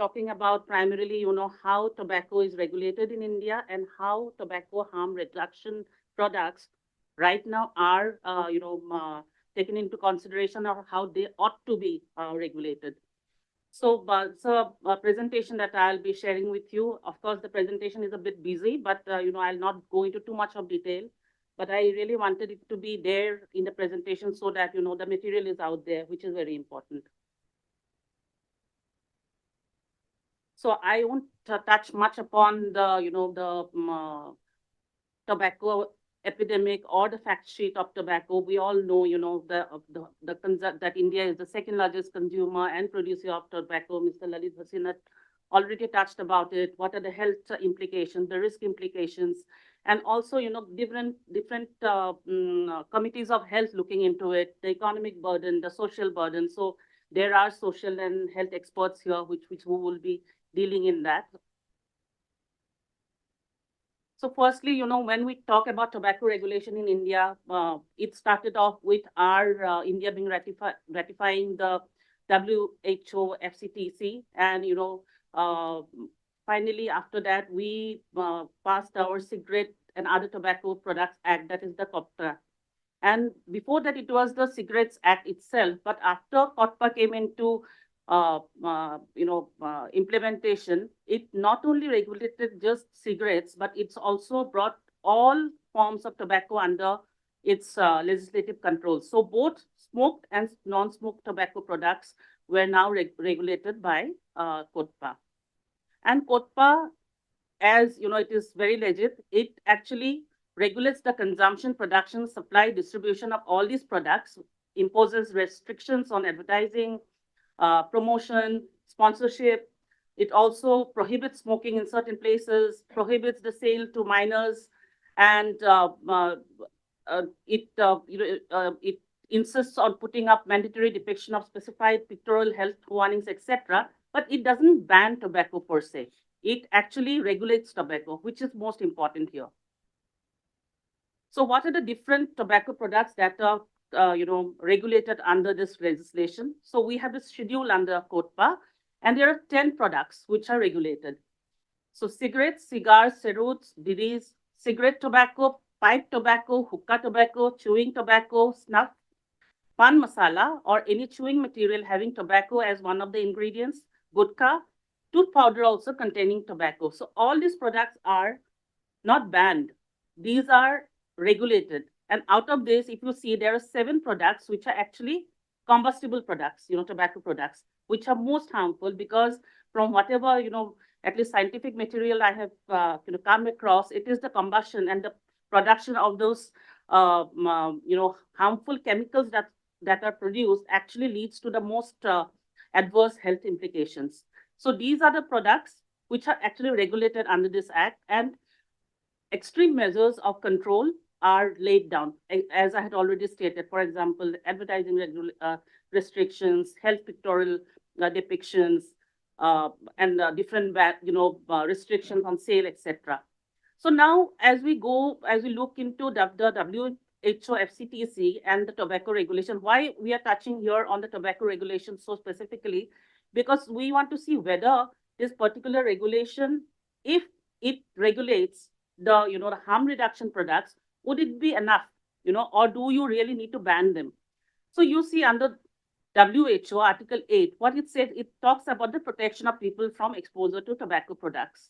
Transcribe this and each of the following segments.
talking about primarily, how tobacco is regulated in India and how tobacco harm reduction products right now are, taken into consideration of how they ought to be regulated. So, a presentation that I'll be sharing with you. Of course, the presentation is a bit busy, but I'll not go into too much of detail. But I really wanted it to be there in the presentation so that the material is out there, which is very important. So I won't touch much upon the tobacco epidemic or the fact sheet of tobacco. We all know, that India is the second largest consumer and producer of tobacco. Mr. Lalit Hasina already touched about it. What are the health implications, the risk implications, and also, different committees of health looking into it, the economic burden, the social burden. So there are social and health experts here, which who will be dealing in that. So firstly, when we talk about tobacco regulation in India, it started off with our India being ratifying the WHO FCTC. And, finally, after that, we passed our Cigarette and Other Tobacco Products Act, that is the COTPA. And before that, it was the Cigarettes Act itself. But after COTPA came into implementation, it not only regulated just cigarettes, but it's also brought all forms of tobacco under its legislative control. So both smoked and non-smoked tobacco products were now regulated by COTPA. And COTPA, as it is very legit, it actually regulates the consumption, production, supply, distribution of all these products, imposes restrictions on advertising, promotion, sponsorship. It also prohibits smoking in certain places, prohibits the sale to minors, and it insists on putting up mandatory depiction of specified pictorial health warnings, etc. But it doesn't ban tobacco per se. It actually regulates tobacco, which is most important here. So what are the different tobacco products that are regulated under this legislation? So we have a schedule under COTPA, and there are 10 products which are regulated. So cigarettes, cigars, cerutes, bidis, cigarette tobacco, pipe tobacco, hookah tobacco, chewing tobacco, snuff, pan masala, or any chewing material having tobacco as one of the ingredients, gutka, tooth powder also containing tobacco. So all these products are not banned. These are regulated. And out of this, if you see, there are 7 products which are actually combustible products, tobacco products, which are most harmful because from whatever, at least scientific material I have, come across, it is the combustion and the production of those, harmful chemicals that are produced actually leads to the most adverse health implications. So these are the products which are actually regulated under this act, and extreme measures of control are laid down, as I had already stated. For example, advertising restrictions, health pictorial depictions, and different restrictions on sale, etc. So now, as we look into the WHO FCTC and the tobacco regulation, why we are touching here on the tobacco regulation so specifically, because we want to see whether this particular regulation, if it regulates the harm reduction products, would it be enough, or do you really need to ban them? So you see under WHO Article 8, what it says, it talks about the protection of people from exposure to tobacco products,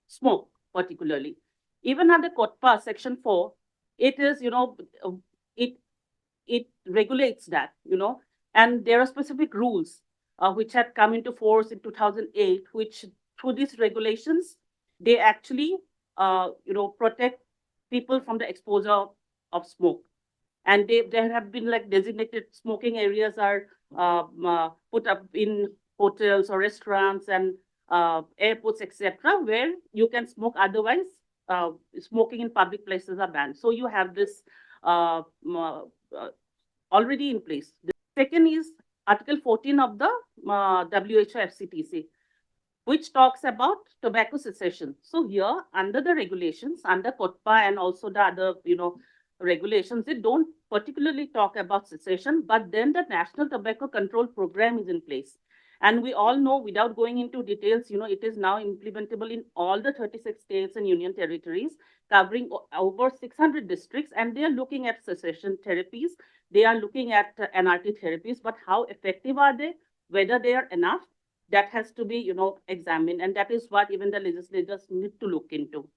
smoke particularly. Even under COTPA Section 4, it is, it regulates that, and there are specific rules which had come into force in 2008, which through these regulations, they actually, protect people from the exposure of smoke. And there have been like designated smoking areas are put up in hotels or restaurants and airports, etc., where you can smoke. Otherwise, smoking in public places are banned. So you have this already in place. The second is Article 14 of the WHO FCTC, which talks about tobacco cessation. So here, under the regulations, under COTPA and also the other, regulations, they don't particularly talk about cessation, but then the National Tobacco Control Program is in place. And we all know, without going into details, it is now implementable in all the 36 states and union territories, covering over 600 districts. And they are looking at cessation therapies. They are looking at NRT therapies. But how effective are they? Whether they are enough, that has to be, examined. And that is what even the legislators need to look into.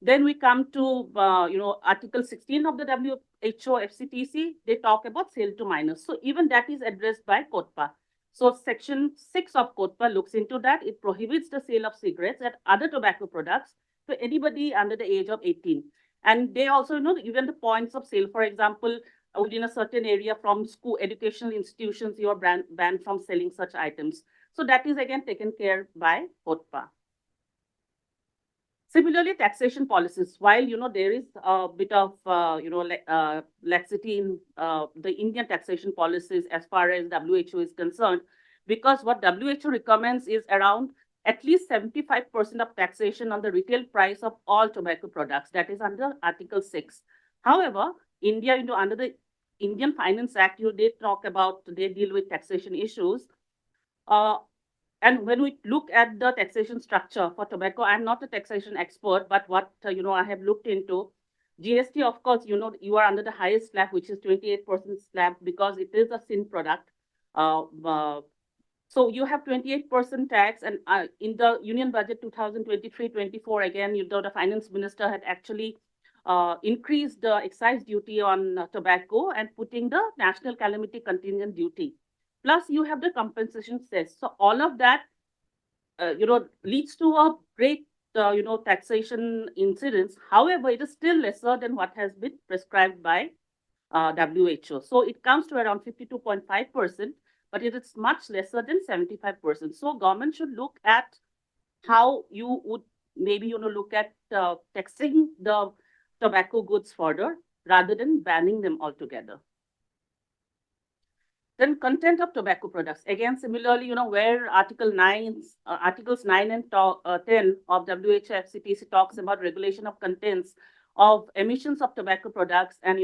Then we come to, Article 16 of the WHO FCTC. They talk about sale to minors. So even that is addressed by COTPA. So Section 6 of COTPA looks into that. It prohibits the sale of cigarettes and other tobacco products to anybody under the age of 18. And they also, even the points of sale, for example, within a certain area from school, educational institutions, you are banned from selling such items. So that is again taken care by COTPA. Similarly, taxation policies, while, there is a bit of, laxity in the Indian taxation policies as far as WHO is concerned, because what WHO recommends is around at least 75% of taxation on the retail price of all tobacco products. That is under Article 6. However, India, under the Indian Finance Act, they deal with taxation issues. And when we look at the taxation structure for tobacco, I'm not a taxation expert, but what I have looked into, GST, of course, you are under the highest slab, which is 28% slab, because it is a sin product. So you have 28% tax, and in the Union Budget 2023-24, again, the finance minister had actually increased the excise duty on tobacco and putting the national calamity contingent duty. Plus, you have the compensation cess. So all of that, leads to a great, taxation incidence. However, it is still lesser than what has been prescribed by WHO. So it comes to around 52.5%, but it is much lesser than 75%. So government should look at how you would maybe, look at taxing the tobacco goods further rather than banning them altogether. Then content of tobacco products. Again, similarly, where Articles 9 and 10 of WHO FCTC talks about regulation of contents of emissions of tobacco products, and,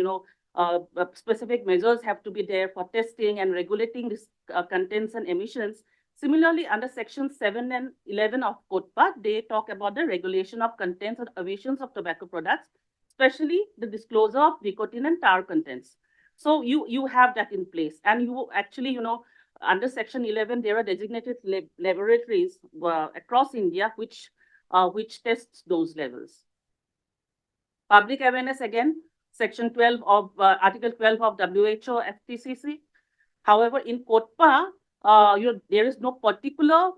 specific measures have to be there for testing and regulating this contents and emissions. Similarly, under Section 7 and 11 of COTPA, they talk about the regulation of contents and emissions of tobacco products, especially the disclosure of nicotine and tar contents. So you have that in place, and you actually, under Section 11, there are designated laboratories across India which tests those levels. Public awareness, again, Section 12 of Article 12 of WHO FTCC. However, in COTPA, there is no particular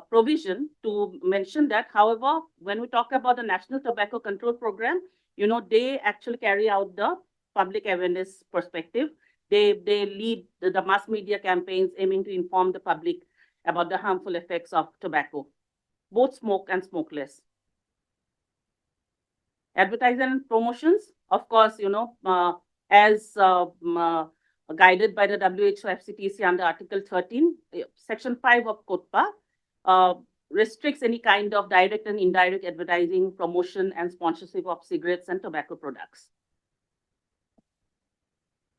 provision to mention that. However, when we talk about the National Tobacco Control Program, they actually carry out the public awareness perspective. They lead the mass media campaigns aiming to inform the public about the harmful effects of tobacco, both smoke and smokeless. Advertising and promotions, of course, as guided by the WHO FCTC under Article 13, Section 5 of COTPA, restricts any kind of direct and indirect advertising, promotion, and sponsorship of cigarettes and tobacco products.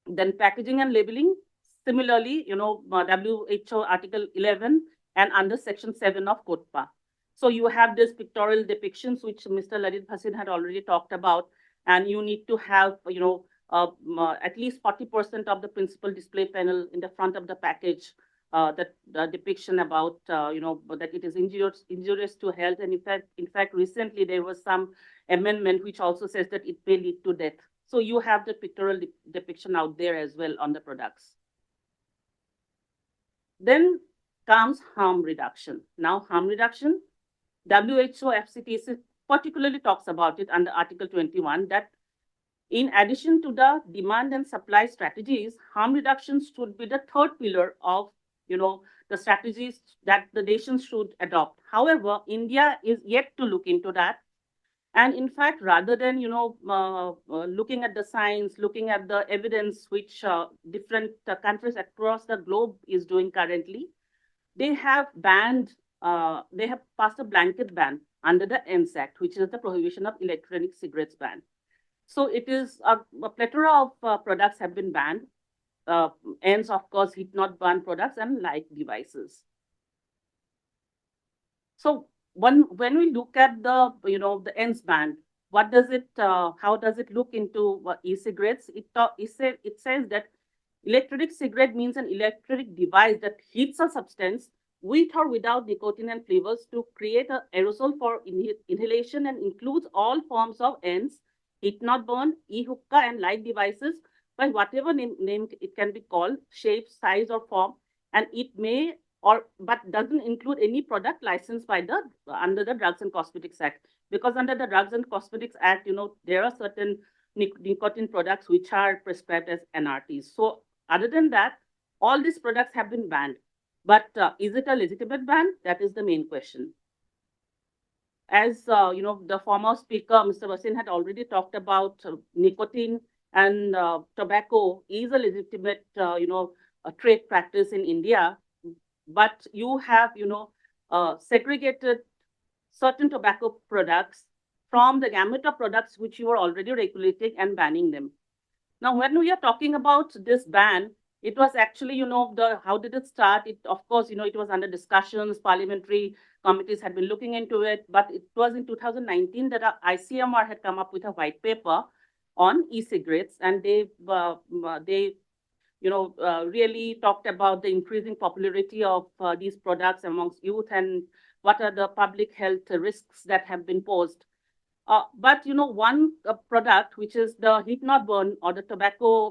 Then packaging and labeling, similarly, WHO Article 11 and under Section 7 of COTPA. So you have these pictorial depictions, which Mr. Lalit Bhasin had already talked about, and you need to have, at least 40% of the principal display panel in the front of the package, that depiction about, that it is injurious to health. And in fact, recently there was some amendment which also says that it may lead to death. So you have the pictorial depiction out there as well on the products. Then comes harm reduction. Now, harm reduction, WHO FCTC particularly talks about it under Article 21, that in addition to the demand and supply strategies, harm reduction should be the third pillar of, the strategies that the nations should adopt. However, India is yet to look into that. And in fact, rather than, looking at the science, looking at the evidence which different countries across the globe is doing currently, they have passed a blanket ban under the ENS Act, which is the Prohibition of Electronic Cigarettes ban. So it is a plethora of products have been banned. ends, of course, heat-not-burn products and light devices. So when we look at the the ends ban, what does it how does it look into e-cigarettes? It says that electronic cigarette means an electronic device that heats a substance with or without nicotine and flavors to create an aerosol for inhalation and includes all forms of ends, heat not burn, e-hookah, and light devices by whatever name it can be called, shape, size, or form, and it may or but doesn't include any product licensed by the under the Drugs and Cosmetics Act, because under the Drugs and Cosmetics Act, there are certain nicotine products which are prescribed as NRTs. So other than that, all these products have been banned. But is it a legitimate ban? That is the main question. As the former speaker, Mr. Vasin, had already talked about nicotine and tobacco is a legitimate, a trade practice in India. But you have, segregated certain tobacco products from the gamut of products which you are already regulating and banning them. Now, when we are talking about this ban, it was actually, how did it start? It, of course, it was under discussions, parliamentary committees had been looking into it, but it was in 2019 that ICMR had come up with a white paper on e-cigarettes, and they really talked about the increasing popularity of these products amongst youth and what are the public health risks that have been posed. But one product, which is the heat not burn or the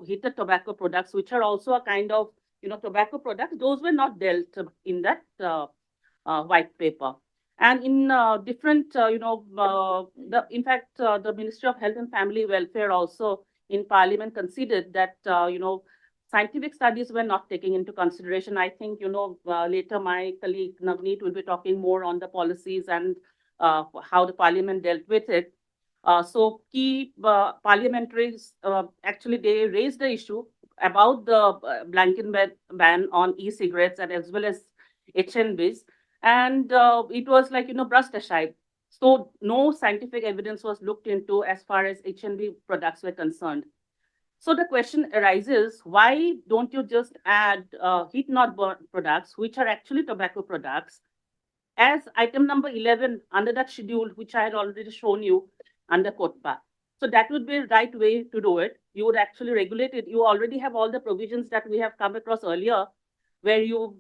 heated tobacco products, which are also a kind of tobacco products, those were not dealt in that white paper. And in different, in fact, the Ministry of Health and Family Welfare also in Parliament considered that scientific studies were not taken into consideration. I think later my colleague Navneet will be talking more on the policies and how the parliament dealt with it. So key parliamentaries actually they raised the issue about the blanket ban on e-cigarettes and as well as HNBs, and it was like brushed aside. So no scientific evidence was looked into as far as HNB products were concerned. So the question arises: why don't you just add heat not burn products, which are actually tobacco products, as item number 11 under that schedule, which I had already shown you under COTPA. So that would be the right way to do it. You would actually regulate it. You already have all the provisions that we have come across earlier, where you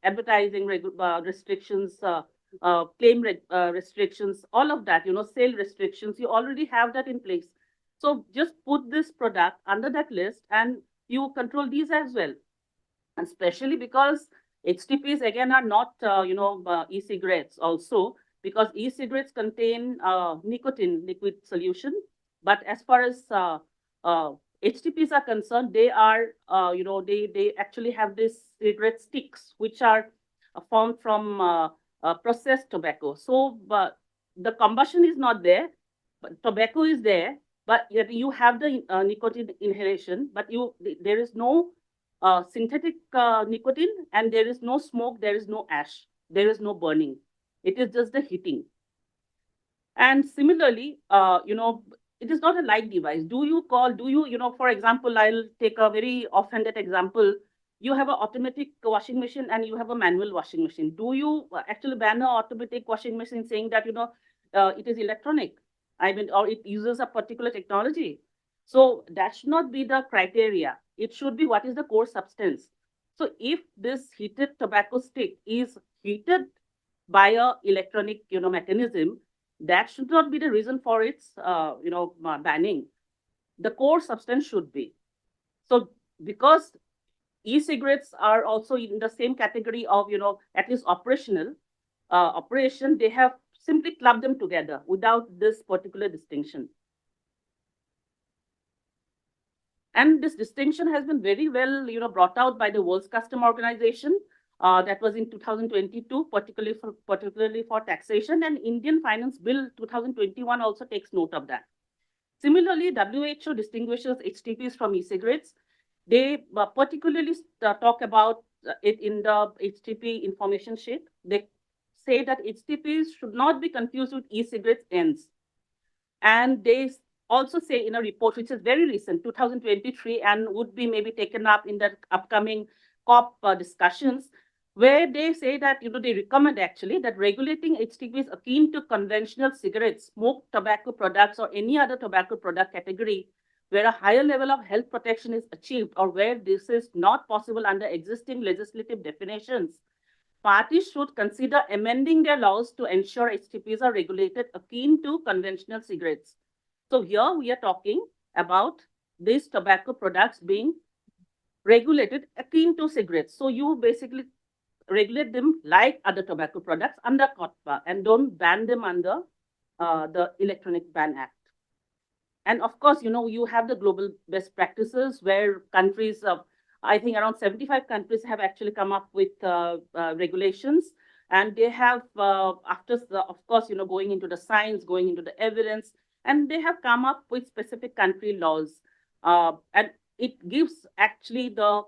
advertising restrictions, claim restrictions, all of that, sale restrictions. You already have that in place. So just put this product under that list, and you control these as well. And especially because HTPs again are not, e-cigarettes also, because e-cigarettes contain nicotine liquid solution. But as far as HTPs are concerned, they are, they actually have these cigarette sticks, which are formed from processed tobacco. So the combustion is not there, but tobacco is there, but yet you have the nicotine inhalation, but there is no synthetic nicotine, and there is no smoke, there is no ash, there is no burning. It is just the heating. And similarly, it is not a light device. Do you, for example, I'll take a very offhanded example. You have an automatic washing machine and you have a manual washing machine. Do you actually ban an automatic washing machine saying that, it is electronic? I mean, or it uses a particular technology. So that should not be the criteria. It should be what is the core substance. So if this heated tobacco stick is heated by a electronic, mechanism, that should not be the reason for its, banning. The core substance should be. So because e-cigarettes are also in the same category of, at least operational operation, they have simply clubbed them together without this particular distinction. And this distinction has been very well, brought out by the World's Customs Organization. That was in 2022, particularly for taxation, and Indian Finance Bill 2021 also takes note of that. Similarly, WHO distinguishes HTPs from e-cigarettes. They particularly talk about it in the HTP information sheet. They say that HTPs should not be confused with e-cigarettes ends. And they also say in a report which is very recent, 2023, and would be maybe taken up in the upcoming COP discussions, where they say that, they recommend actually that regulating HTP is akin to conventional cigarettes, smoked tobacco products, or any other tobacco product category where a higher level of health protection is achieved or where this is not possible under existing legislative definitions. Parties should consider amending their laws to ensure HTPs are regulated akin to conventional cigarettes. So here we are talking about these tobacco products being regulated akin to cigarettes. So you basically regulate them like other tobacco products under COTPA and don't ban them under the Electronic Ban Act. And of course, you have the global best practices where countries, I think around 75 countries have actually come up with regulations. And they have, after, of course, going into the science, going into the evidence, and they have come up with specific country laws. And it gives actually the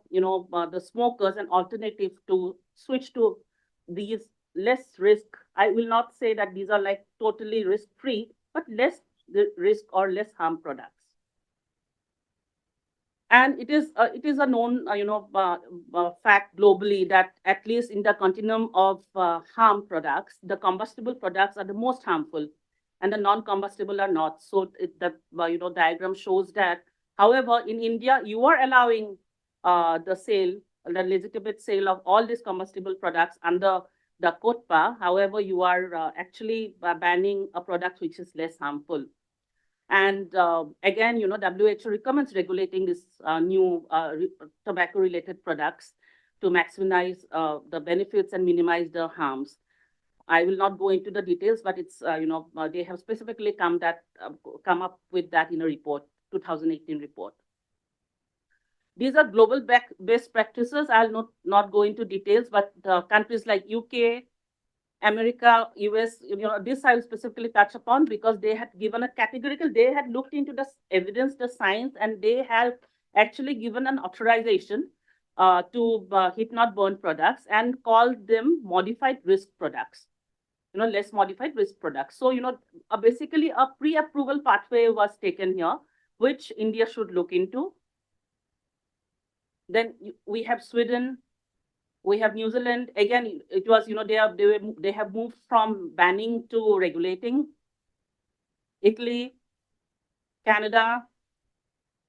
smokers an alternative to switch to these less risk. I will not say that these are like totally risk-free, but less risk or less harm products. And it is a known fact globally that at least in the continuum of harm products, the combustible products are the most harmful, and the non-combustible are not. So the diagram shows that. However, in India, you are allowing the legitimate sale of all these combustible products under the COTPA. However, you are actually banning a product which is less harmful. And again, WHO recommends regulating these new tobacco-related products to maximize the benefits and minimize the harms. I will not go into the details, but it's they have specifically come up with that in a report, 2018 report. These are global best practices. I'll not go into details, but countries like UK, America, US, this I will specifically touch upon because they had given a categorical, they had looked into the evidence, the science, and they have actually given an authorization to heat-not-burn products and called them modified risk products, less modified risk products. So, basically a pre-approval pathway was taken here, which India should look into. Then we have Sweden, we have New Zealand. Again, it was, they have moved from banning to regulating. Italy, Canada,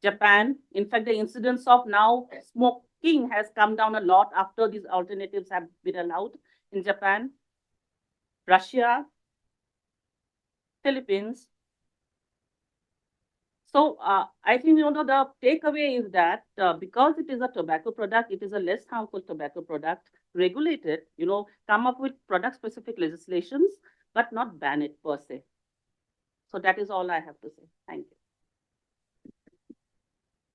Japan. In fact, the incidence of now smoking has come down a lot after these alternatives have been allowed in Japan. Russia, Philippines. So I think, the takeaway is that because it is a tobacco product, it is a less harmful tobacco product, regulate it, come up with product-specific legislations, but not ban it per se. So that is all I have to say. Thank you.